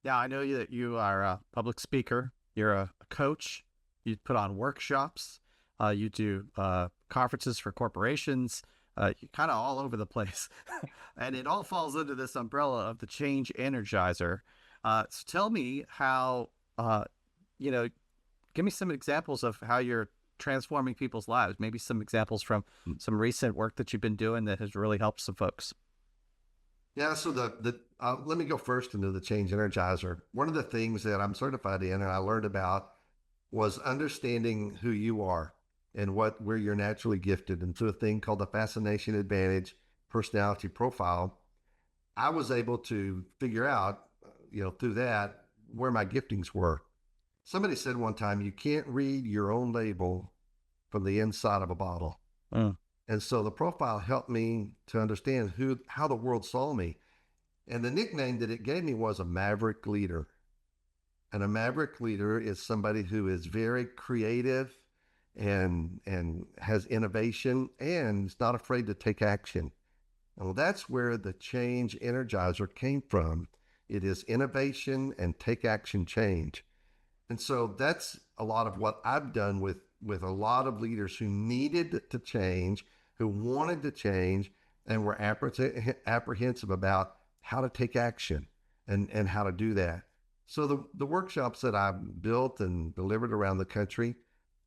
Yeah, I know that you are a public speaker. You're a coach. You put on workshops. You do conferences for corporations. You're kind of all over the place, and it all falls under this umbrella of the Change Energizer. So tell me how, uh, you know, give me some examples of how you're transforming people's lives. Maybe some examples from some recent work that you've been doing that has really helped some folks. Yeah, so let me go first into the Change Energizer. One of the things that I'm certified in and I learned about was understanding who you are and where you're naturally gifted. And through a thing called the Fascination Advantage personality profile, I was able to figure out, through that where my giftings were. Somebody said one time, you can't read your own label from the inside of a bottle. Mm. And so the profile helped me to understand how the world saw me. And the nickname that it gave me was a Maverick Leader. And a Maverick Leader is somebody who is very creative and has innovation and is not afraid to take action. And that's where the Change Energizer came from. It is innovation and take action change. And so that's a lot of what I've done with a lot of leaders who needed to change, who wanted to change, and were apprehensive about how to take action and how to do that. So the workshops that I've built and delivered around the country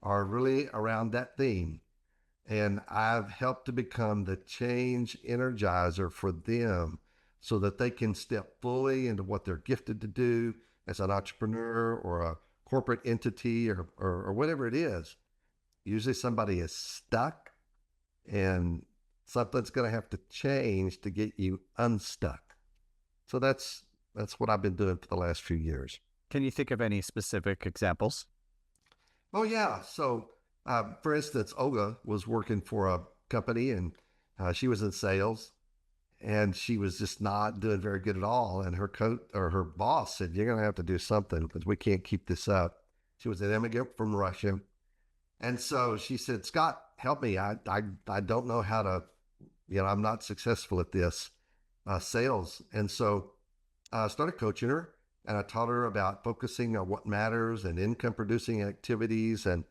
are really around that theme. And I've helped to become the change energizer for them so that they can step fully into what they're gifted to do as an entrepreneur or a corporate entity or whatever it is. Usually somebody is stuck and something's going to have to change to get you unstuck. So that's what I've been doing for the last few years. Can you think of any specific examples? Oh yeah. So for instance, Olga was working for a company and she was in sales and she was just not doing very good at all. And her boss said, "You're going to have to do something because we can't keep this up." She was an immigrant from Russia, and so she said, "Scott, help me. I don't know how to. I'm not successful at this sales." And so I started coaching her, and I taught her about focusing on what matters and income producing activities, and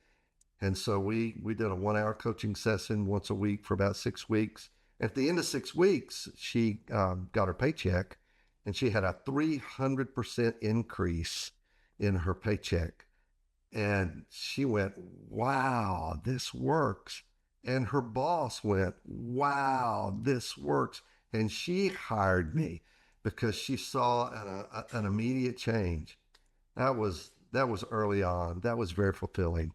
so we did a 1 hour coaching session once a week for about 6 weeks. At the end of 6 weeks, she got her paycheck and she had a 300% increase in her paycheck. And she went, "Wow, this works." And her boss went, "Wow, this works." And she hired me because she saw an immediate change. That was early on. That was very fulfilling.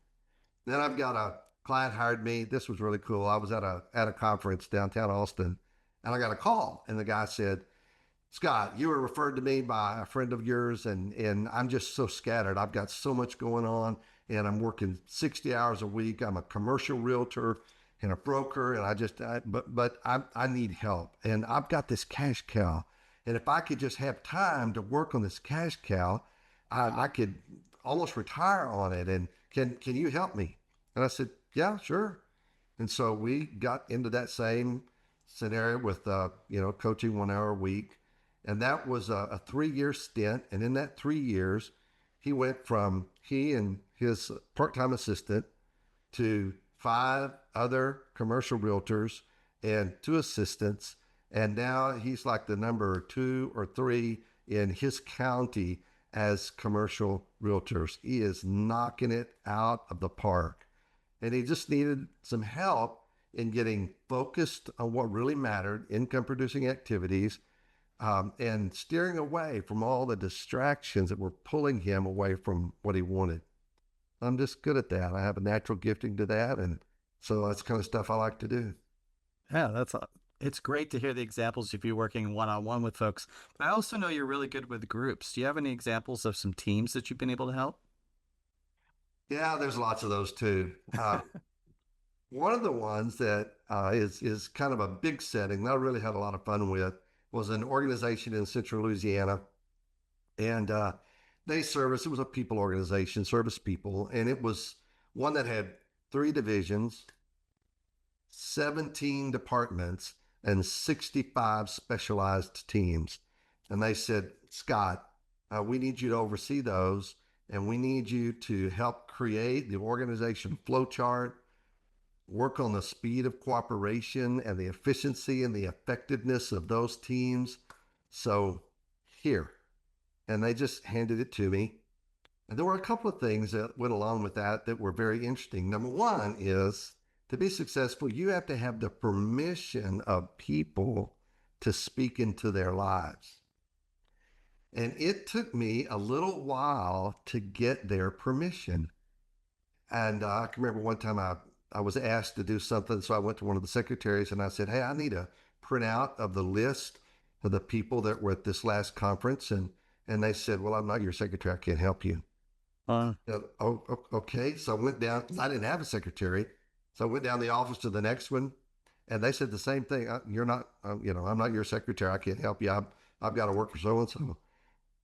Then I've got a client hired me. This was really cool. I was at a conference downtown Austin, and I got a call, and the guy said, "Scott, you were referred to me by a friend of yours, and I'm just so scattered. I've got so much going on, and I'm working 60 hours a week. I'm a commercial realtor and a broker, and I need help, and I've got this cash cow, and if I could just have time to work on this cash cow, I could almost retire on it. And can you help me?" And I said, "Yeah, sure." And so we got into that same scenario with coaching 1 hour a week, and that was a 3 year stint. And in that 3 years, he and his part-time assistant to five other commercial realtors and two assistants. And now he's like the number two or three in his county as commercial realtors. He is knocking it out of the park. And he just needed some help in getting focused on what really mattered, income producing activities, and steering away from all the distractions that were pulling him away from what he wanted. I'm just good at that. I have a natural gifting to that. And so that's the kind of stuff I like to do. Yeah, it's great to hear the examples of you working one on one with folks. But I also know you're really good with groups. Do you have any examples of some teams that you've been able to help? Yeah, there's lots of those too. One of the ones that is kind of a big setting that I really had a lot of fun with was an organization in central Louisiana. And it was a people organization, service people. And it was one that had three divisions, 17 departments, and 65 specialized teams. And they said, "Scott, We need you to oversee those, and we need you to help create the organization flow chart, work on the speed of cooperation and the efficiency and the effectiveness of those teams. So here, and they just handed it to me. And there were a couple of things that went along with that that were very interesting. Number one is, to be successful, you have to have the permission of people to speak into their lives. And it took me a little while to get their permission. And I can remember one time I was asked to do something. So I went to one of the secretaries and I said, hey, I need a printout of the list of the people that were at this last conference. And they said, well, I'm not your secretary. I can't help you. Uh, Okay. So I went down. I didn't have a secretary. So I went down the office to the next one. And they said the same thing. You're not, I'm not your secretary. I can't help you. I've got to work for so-and-so.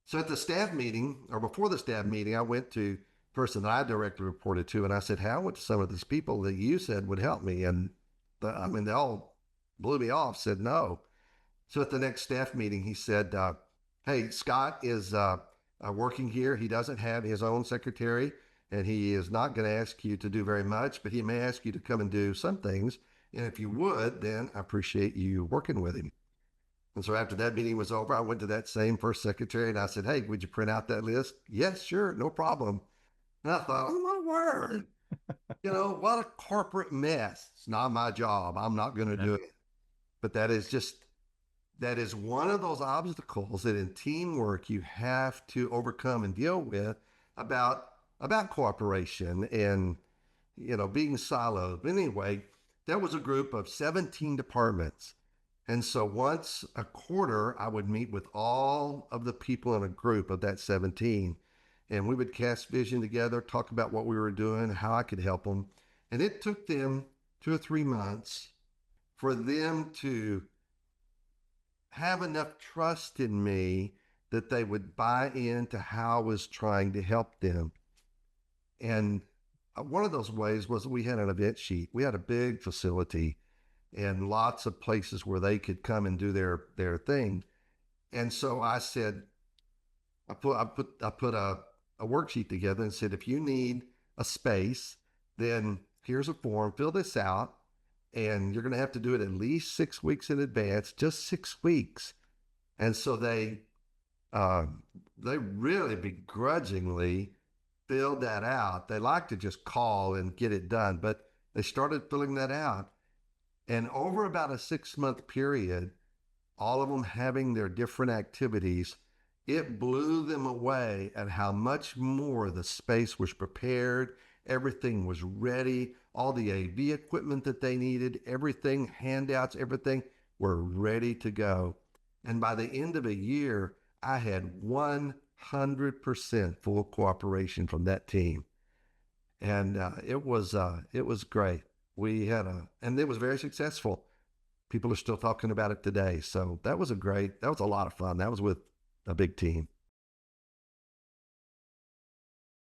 So at the staff meeting, or before the staff meeting, I went to the person that I directly reported to, and I said, "Hey, I went to some of these people that you said would help me," and they all blew me off. Said no. So at the next staff meeting, he said, "Hey, Scott is working here. He doesn't have his own secretary, and he is not going to ask you to do very much, but he may ask you to come and do some things. And if you would, then I appreciate you working with him." And so after that meeting was over, I went to that same first secretary and I said, hey, would you print out that list? Yes, sure, no problem. And I thought, oh my word, what a corporate mess. It's not my job. I'm not going to do it. But that is one of those obstacles that in teamwork you have to overcome and deal with about cooperation and, being siloed. But anyway, that was a group of 17 departments. And so once a quarter, I would meet with all of the people in a group of that 17. And we would cast vision together, talk about what we were doing, how I could help them. And it took them 2 or 3 months for them to have enough trust in me that they would buy into how I was trying to help them. And one of those ways was we had an event sheet. We had a big facility and lots of places where they could come and do their thing. And so I said, I put a worksheet together and said, if you need a space, then here's a form, fill this out, and you're going to have to do it at least 6 weeks in advance, just 6 weeks. And so they really begrudgingly filled that out. They like to just call and get it done, but they started filling that out. And over about a 6-month period, all of them having their different activities, it blew them away at how much more the space was prepared. Everything was ready. All the AV equipment that they needed, everything, handouts, everything were ready to go. And by the end of a year, I had 100% full cooperation from that team. And it was great. And it was very successful. People are still talking about it today. So that was a lot of fun. That was with a big team.